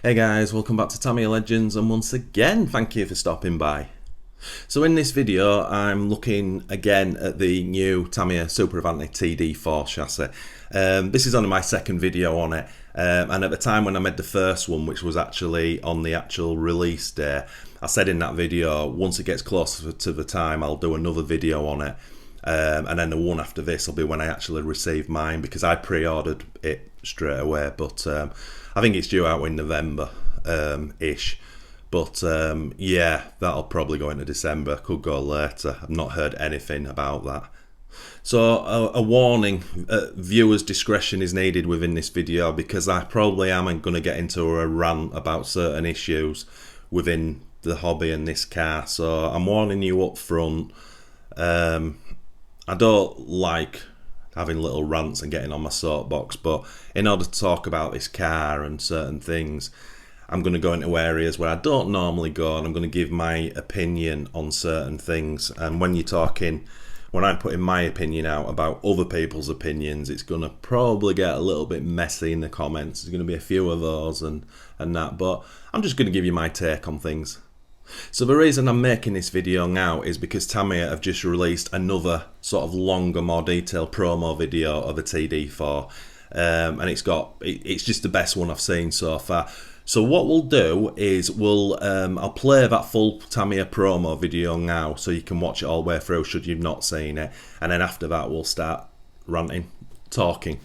Hey guys, welcome back to Tamiya Legends, and once again thank you for stopping by. So in this video I'm looking again at the new Tamiya Super Avante TD4 chassis. This is only my second video on it, and at the time when I made the first one, which was actually on the actual release day, I said in that video once it gets closer to the time I'll do another video on it. And then the one after this will be when I actually receive mine, because I pre-ordered it straight away, but I think it's due out in November ish, but yeah, that'll probably go into December, could go later. I've not heard anything about that. So a warning, viewers' discretion is needed within this video, because I probably am going to get into a rant about certain issues within the hobby and this car, so I'm warning you up front. I don't like having little rants and getting on my soapbox, but in order to talk about this car and certain things, I'm going to go into areas where I don't normally go, and I'm going to give my opinion on certain things. And when I'm putting my opinion out about other people's opinions, it's going to probably get a little bit messy in the comments. There's going to be a few of those and that, but I'm just going to give you my take on things. So the reason I'm making this video now is because Tamiya have just released another sort of longer, more detailed promo video of a TD4, and it's just the best one I've seen so far. So what we'll do is I'll play that full Tamiya promo video now, so you can watch it all the way through should you've not seen it, and then after that we'll start ranting, talking.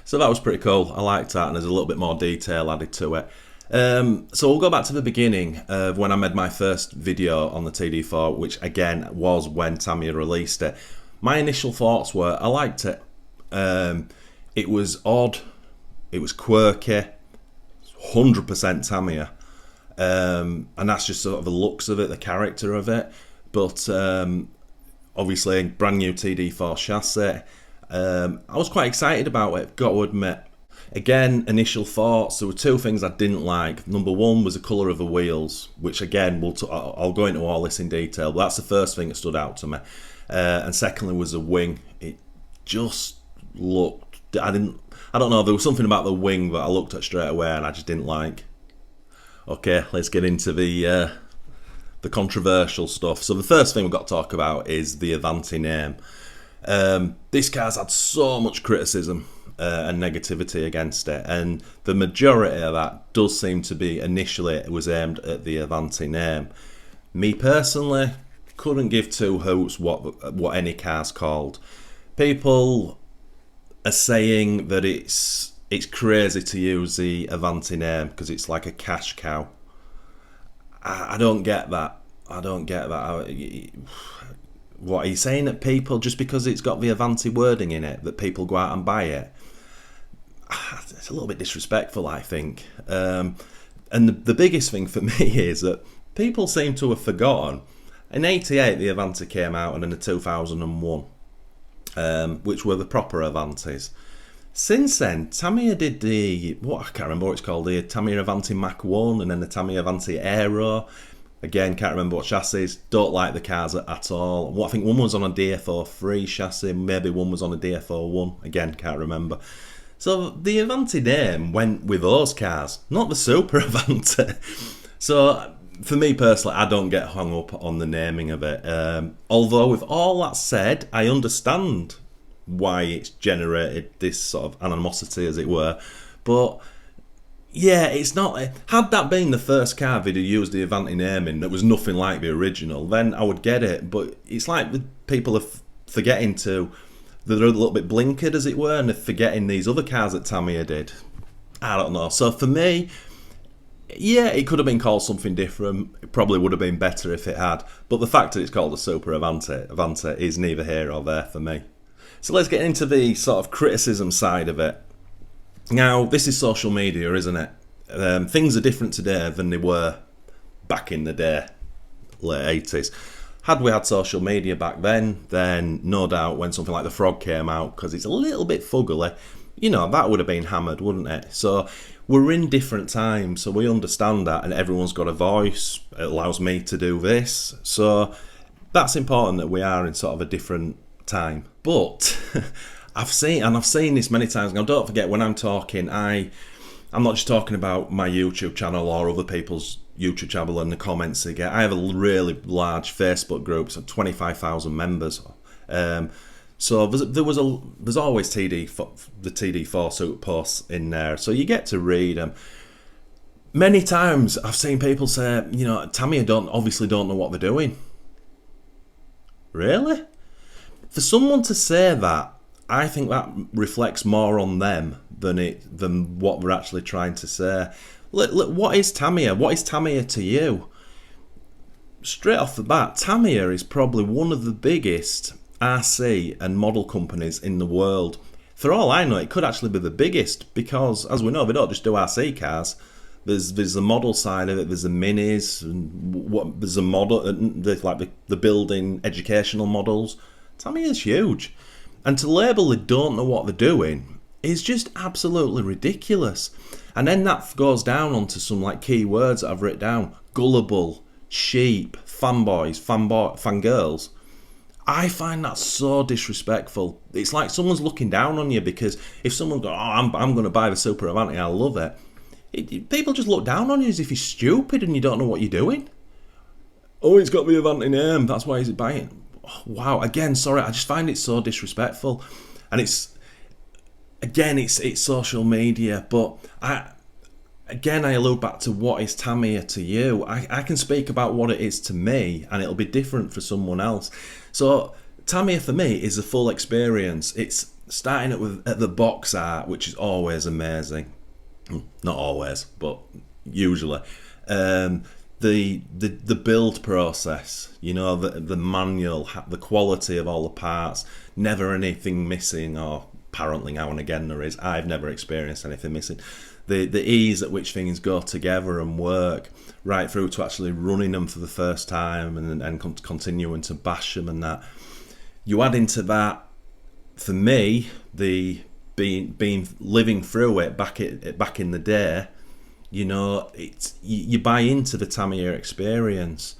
So that was pretty cool. I liked that, and there's a little bit more detail added to it. So we'll go back to the beginning of when I made my first video on the TD4, which again was when Tamiya released it. My initial thoughts were I liked it. It was odd, it was quirky, 100% Tamiya. And that's just sort of the looks of it, the character of it. but obviously brand new TD4 chassis. I was quite excited about it, got to admit. Again, initial thoughts, there were two things I didn't like. Number one was the colour of the wheels, which again, I'll go into all this in detail, but that's the first thing that stood out to me. And secondly was the wing. It just looked, I don't know, there was something about the wing that I looked at straight away and I just didn't like. Okay, let's get into the controversial stuff. So the first thing we've got to talk about is the Avante name. This car's had so much criticism and negativity against it, and the majority of that does seem to be initially it was aimed at the Avante name. Me personally couldn't give two hoots what any car's called. People are saying that it's crazy to use the Avante name because it's like a cash cow. I don't get that. What are you saying that people, just because it's got the Avante wording in it, that people go out and buy it? It's a little bit disrespectful, I think. And the biggest thing for me is that people seem to have forgotten. In '88, the Avante came out, and in the 2001, which were the proper Avantes. Since then, Tamiya did I can't remember what it's called, the Tamiya Avante Mach 1, and then the Tamiya Avante Aero. Again, can't remember what chassis. Don't like the cars at all. I think one was on a DF4 3 chassis, maybe one was on a DF4 1. Again, can't remember. So the Avante name went with those cars, not the Super Avante. So for me personally, I don't get hung up on the naming of it. Although with all that said, I understand why it's generated this sort of animosity, as it were. But yeah, it's not. Had that been the first car they'd used the Avante naming that was nothing like the original, then I would get it. But it's like people are forgetting to. They're a little bit blinkered, as it were, and they're forgetting these other cars that Tamiya did. I don't know. So for me, yeah, it could have been called something different. It probably would have been better if it had. But the fact that it's called a Super Avante is neither here or there for me. So let's get into the sort of criticism side of it. Now, this is social media, isn't it? Things are different today than they were back in the day, late 80s. Had we had social media back then no doubt when something like the Frog came out, because it's a little bit fuggly, that would have been hammered, wouldn't it? So we're in different times, so we understand that, and everyone's got a voice. It allows me to do this. So that's important that we are in sort of a different time. But I've seen this many times. Now, don't forget, when I'm talking, I'm not just talking about my YouTube channel or other people's YouTube channel and the comments they get. I have a really large Facebook group, so 25,000 members. So there's always the TD4 Super posts in there, so you get to read them. Many times I've seen people say, Tamiya obviously don't know what they're doing. Really? For someone to say that, I think that reflects more on them than what we're actually trying to say. Look, what is Tamiya? What is Tamiya to you? Straight off the bat, Tamiya is probably one of the biggest RC and model companies in the world. For all I know, it could actually be the biggest, because, as we know, they don't just do RC cars. There's the model side of it. There's the minis. There's a model, the building educational models. Tamiya's huge. And to label they don't know what they're doing is just absolutely ridiculous. And then that goes down onto some key words that I've written down. Gullible, sheep, fanboys, fangirls. I find that so disrespectful. It's like someone's looking down on you, because if someone goes, I'm going to buy the Super Avante, I love it. People just look down on you as if you're stupid and you don't know what you're doing. Oh, it's got the Avante name, that's why he's buying. Wow, again, sorry, I just find it so disrespectful. And it's social media, but I allude back to what is Tamiya to you. I can speak about what it is to me, and it'll be different for someone else. So Tamiya for me is a full experience. It's starting at the box art, which is always amazing. Not always, but usually. The build process, the manual, the quality of all the parts, never anything missing, or apparently now and again there is. I've never experienced anything missing. the ease at which things go together and work, right through to actually running them for the first time and continuing to bash them and that. You add into that, for me, the being living through it back in the day, you know, you buy into the Tamiya experience.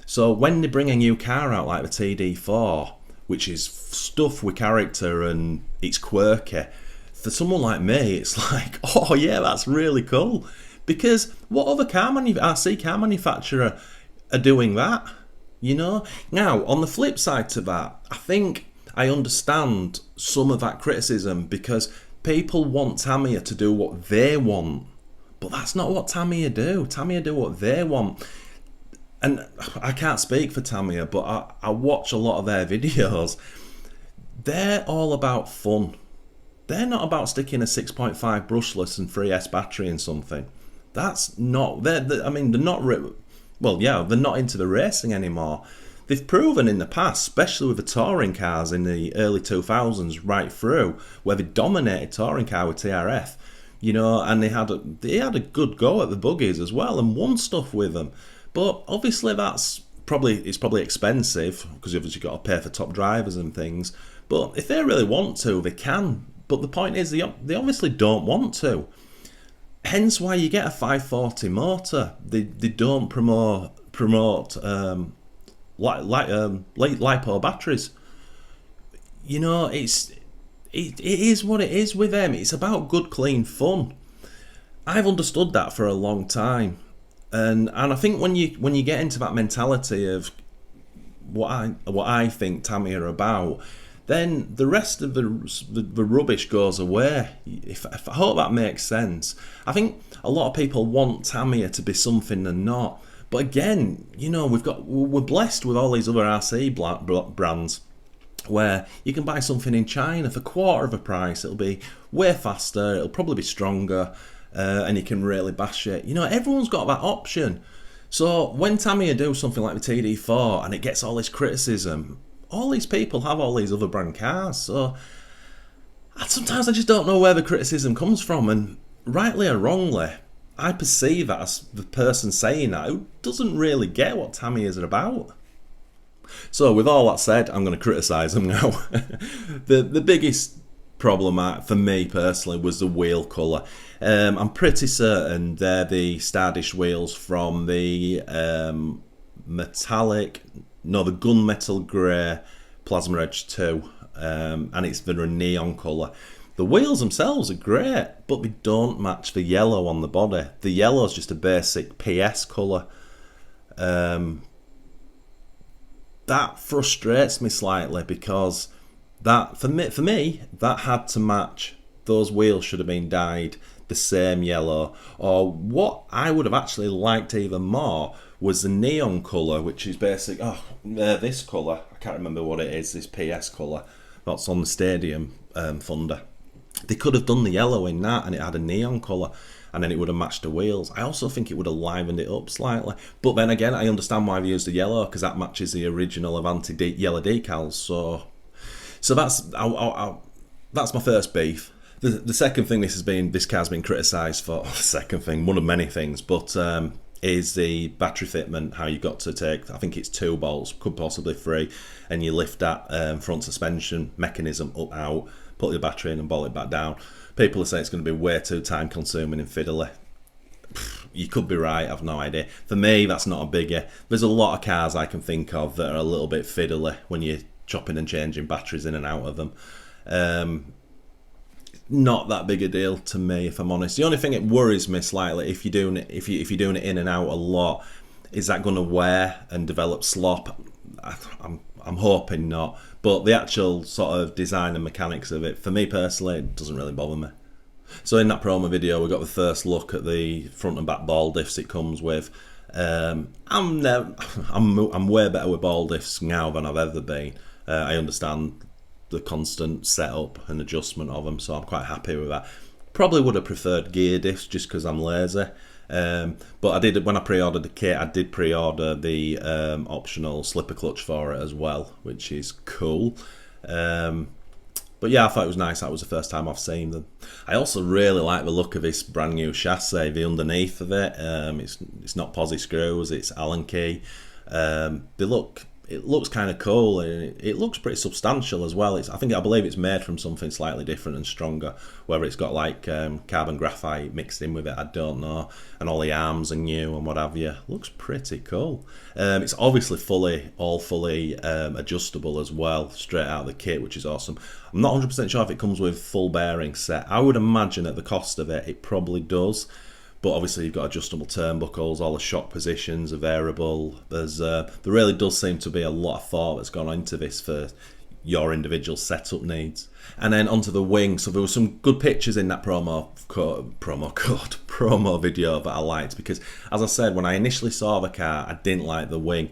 So when they bring a new car out like the TD4, which is stuff with character and it's quirky, for someone like me, it's like, oh yeah, that's really cool. Because what other RC car manufacturer are doing that? You know? Now, on the flip side to that, I think I understand some of that criticism because people want Tamiya to do what they want. But that's not what Tamiya do. Tamiya do what they want. And I can't speak for Tamiya, but I watch a lot of their videos. They're all about fun. They're not about sticking a 6.5 brushless and 3S battery in something. That's not... they're not... well, yeah, they're not into the racing anymore. They've proven in the past, especially with the touring cars in the early 2000s right through, where they dominated touring car with TRF, you know, and they had a good go at the buggies as well and won stuff with them. But obviously it's probably expensive because you've obviously got to pay for top drivers and things. But if they really want to, they can. But the point is, they obviously don't want to. Hence why you get a 540 motor. They don't promote lipo batteries. You know, it is what it is with them. It's about good, clean fun. I've understood that for a long time, and I think when you get into that mentality of what I think Tamiya are about, then the rest of the rubbish goes away. If I hope that makes sense. I think a lot of people want Tamiya to be something they're not. But again, you know, we're blessed with all these other RC brands where you can buy something in China for quarter of a price. It'll be way faster. It'll probably be stronger, and you can really bash it. You know, everyone's got that option. So when Tamiya do something like the TD4 and it gets all this criticism, all these people have all these other brand cars. So sometimes I just don't know where the criticism comes from, and rightly or wrongly, I perceive that as the person saying that who doesn't really get what Tamiya's are about. So with all that said, I'm going to criticise them now. The biggest problem for me personally was the wheel colour. I'm pretty certain they're the Stardish wheels from the the gunmetal grey Plasma Edge 2, and it's the neon colour. The wheels themselves are great, but they don't match the yellow on the body. The yellow is just a basic PS colour. That frustrates me slightly because that for me that had to match. Those wheels should have been dyed the same yellow. Or what I would have actually liked even more was the neon colour, which is basic. This colour, I can't remember what it is. This PS colour that's on the Stadium Thunder. They could have done the yellow in that and it had a neon colour, and then it would have matched the wheels. I also think it would have livened it up slightly. But then again, I understand why they used the yellow, because that matches the original Avante yellow decals. So that's my first beef. The second thing this car's been criticised for, one of many things, but is the battery fitment, how you got to take, I think it's 2 bolts, could possibly 3, and you lift that front suspension mechanism up out, put the battery in and bolt it back down. People are saying it's going to be way too time consuming and fiddly. You could be right, I've no idea. For me, that's not a biggie. There's a lot of cars I can think of that are a little bit fiddly when you're chopping and changing batteries in and out of them. Not that big a deal to me, if I'm honest. The only thing it worries me slightly, if you're doing it in and out a lot, is that going to wear and develop slop? I'm hoping not. But the actual sort of design and mechanics of it, for me personally, it doesn't really bother me. So in that promo video, we got the first look at the front and back ball diffs it comes with. I'm way better with ball diffs now than I've ever been. I understand the constant setup and adjustment of them, so I'm quite happy with that. Probably would have preferred gear diffs just because I'm lazy. But when I pre-ordered the kit, I did pre-order the optional slipper clutch for it as well, which is cool. But But yeah, I thought it was nice. That was the first time I've seen them. I also really like the look of this brand new chassis. The underneath of it, it's not posi screws. It's Allen key. It looks kind of cool, and it looks pretty substantial as well. I believe it's made from something slightly different and stronger. Whether it's got like carbon graphite mixed in with it, I don't know. And all the arms are new and what have you. Looks pretty cool. It's obviously fully adjustable as well, straight out of the kit, which is awesome. I'm not 100% sure if it comes with full bearing set. I would imagine at the cost of it, it probably does. But obviously you've got adjustable turnbuckles, all the shock positions are variable. There really does seem to be a lot of thought that's gone into this for your individual setup needs. And then onto the wing. So there were some good pictures in that promo video that I liked, because as I said, when I initially saw the car, I didn't like the wing.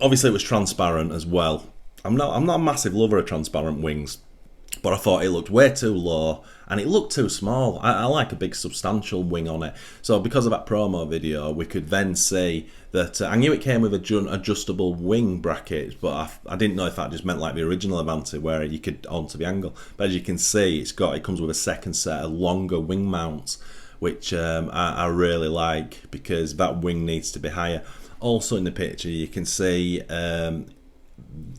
Obviously it was transparent as well. I'm not a massive lover of transparent wings, but I thought it looked way too low and it looked too small. I like a big substantial wing on it. So because of that promo video, we could then see that I knew it came with adjustable wing brackets, but I didn't know if that just meant like the original Avante where you could alter the angle. But as you can see, it comes with a second set of longer wing mounts, which I really like, because that wing needs to be higher. Also in the picture you can see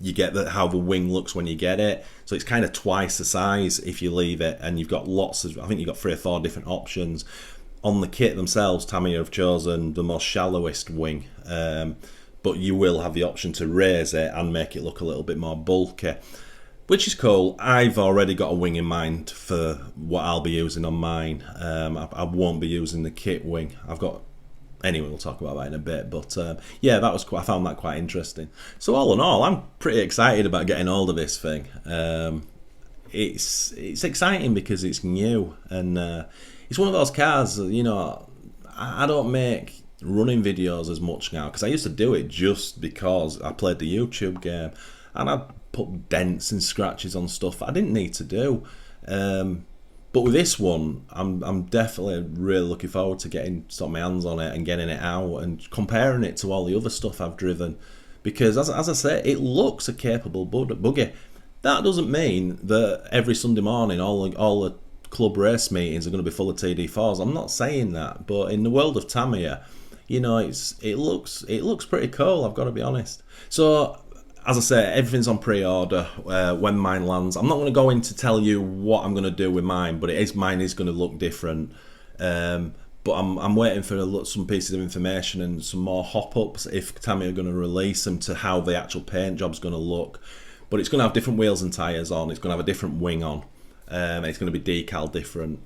you get how the wing looks when you get it, so it's kind of twice the size if you leave it, and you've got I think you've got 3 or 4 different options. On the kit themselves, Tamiya have chosen the most shallowest wing, but you will have the option to raise it and make it look a little bit more bulky, which is cool. I've already got a wing in mind for what I'll be using on mine. I won't be using the kit wing. Anyway, we'll talk about that in a bit, but yeah, I found that quite interesting. So all in all, I'm pretty excited about getting hold of this thing. It's exciting because it's new, and it's one of those cars, I don't make running videos as much now, because I used to do it just because I played the YouTube game, and I'd put dents and scratches on stuff I didn't need to do. But with this one, I'm definitely really looking forward to getting my hands on it and getting it out and comparing it to all the other stuff I've driven. Because as I say, it looks a capable buggy. That doesn't mean that every Sunday morning all the club race meetings are going to be full of TD4s. I'm not saying that, but in the world of Tamiya, it looks pretty cool, I've got to be honest. So as I say, everything's on pre-order when mine lands. I'm not going to go in to tell you what I'm going to do with mine, but mine is going to look different. But I'm waiting for some pieces of information and some more hop-ups if Tamiya are going to release them, to how the actual paint job's going to look. But it's going to have different wheels and tyres on. It's going to have a different wing on. And it's going to be decal different,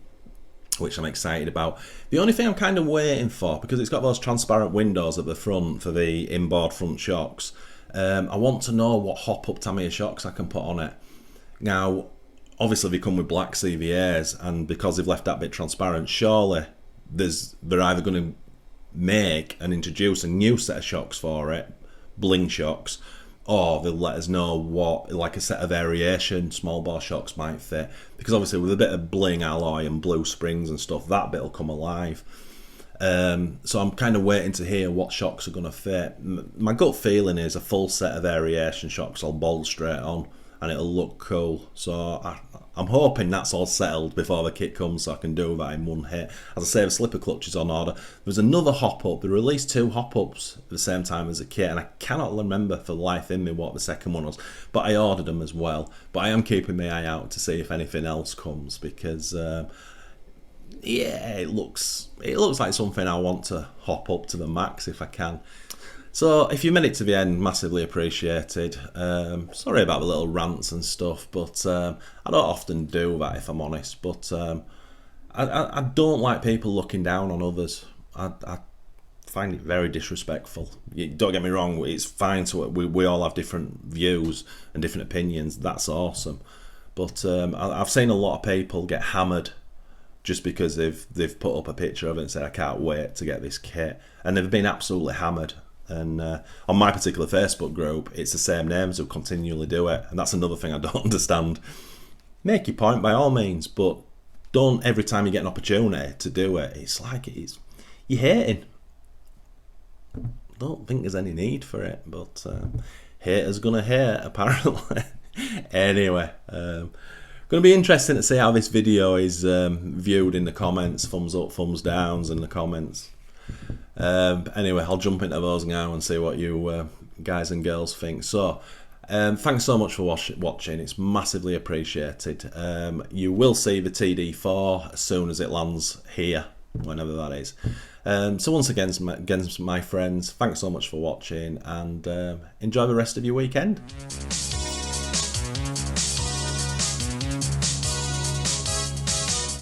which I'm excited about. The only thing I'm kind of waiting for, because it's got those transparent windows at the front for the inboard front shocks, I want to know what hop-up Tamiya shocks I can put on it. Now, obviously they come with black CVAs, and because they've left that bit transparent, surely they're either going to make and introduce a new set of shocks for it, bling shocks, or they'll let us know what, like, a set of variation small bore shocks might fit. Because obviously with a bit of bling alloy and blue springs and stuff, that bit will come alive. So I'm kind of waiting to hear what shocks are going to fit. My gut feeling is a full set of variation shocks will bolt straight on and it'll look cool. So I'm hoping that's all settled before the kit comes, so I can do that in one hit. As I say, the slipper clutch is on order. There's another hop-up. They released 2 hop-ups at the same time as the kit, and I cannot remember for the life in me what the second one was, but I ordered them as well. But I am keeping my eye out to see if anything else comes, because yeah, it looks like something I want to hop up to the max if I can. So if you made it to the end, massively appreciated. Sorry about the little rants and stuff, but I don't often do that, if I'm honest. But I don't like people looking down on others. I find it very disrespectful. Don't get me wrong, it's fine to we all have different views and different opinions. That's awesome. But I've seen a lot of people get hammered just because they've put up a picture of it and said, I can't wait to get this kit, and they've been absolutely hammered. And on my particular Facebook group, it's the same names who continually do it, and that's another thing I don't understand. Make your point by all means, but don't every time you get an opportunity to do it. It's like you're hating. Don't think there's any need for it, but haters gonna hate apparently. Anyway, going to be interesting to see how this video is viewed in the comments, thumbs up, thumbs downs in the comments. Anyway, I'll jump into those now and see what you guys and girls think. So, thanks so much for watching. It's massively appreciated. You will see the TD4 as soon as it lands here, whenever that is. So once again, my friends, thanks so much for watching, and enjoy the rest of your weekend.